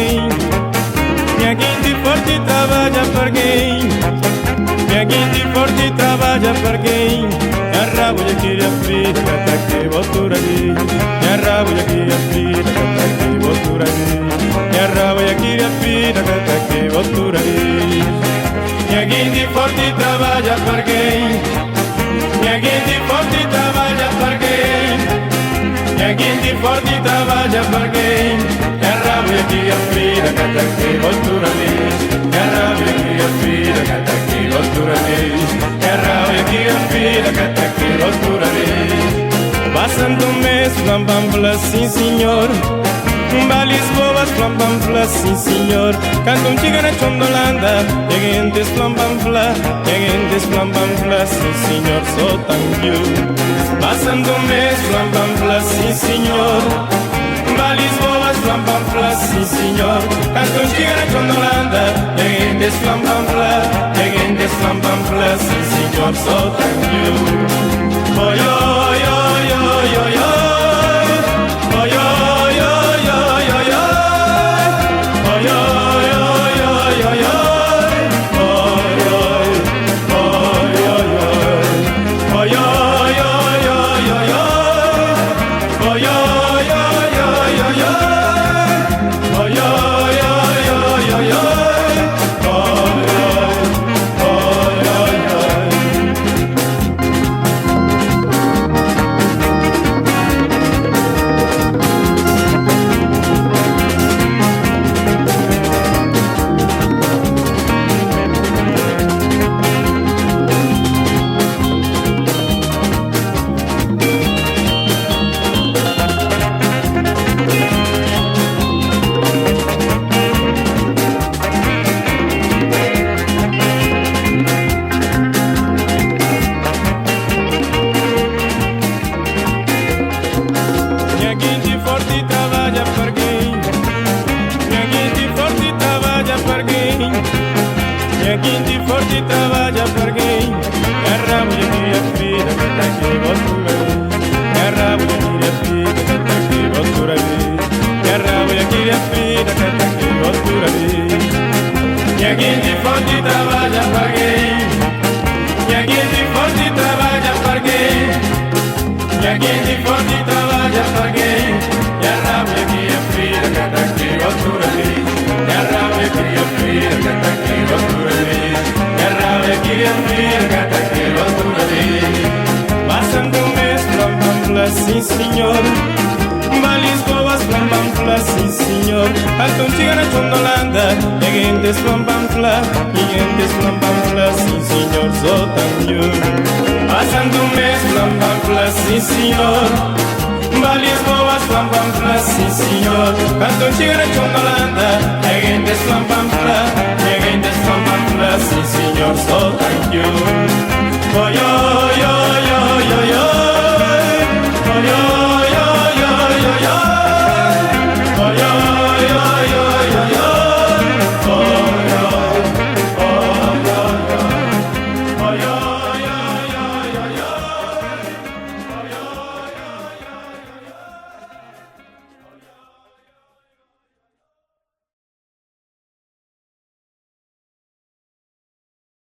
quem? Minha gente forte trabalha para quem? Minha gente forte trabalha para quem? Minha rabo de queria frita, cata que botura ali. Minha rabo de queria frita, cata que botura ali. Minha rabo de queria frita, cata que botura ali. Minha gente forte trabalha para quem? Minha gente forte trabalha para quem? Minha gente forte trabalha para quem? Minha rabo de queria frita, cata que botura ali. Minha rabo de queria frita, cata que botura ali. Minha rabo de queria frita, cata que botura ali. Passando um mês, flam, sim senhor. Lisboa, flam, sim senhor. Canto chica na Chondolanda, lleguentes flam, lleguentes flam, sim senhor, sou tão you. Passando um mês, flam, sim senhor. Lisboa, flam, sim senhor. Canto chica na Chondolanda, lleguentes flam, lleguentes flam, sim senhor, sou tão you. Oi, oi, oi, oi, oi, oi. Sim senhor, Lisboa, flam, sim senhor. Canto chica na Chondolanda, lleguentes flam, lleguentes flam, sim senhor, sou tão you. Passando um mês, flam, sim senhor. Lisboa, flam, sim senhor. Canto chica na Chondolanda,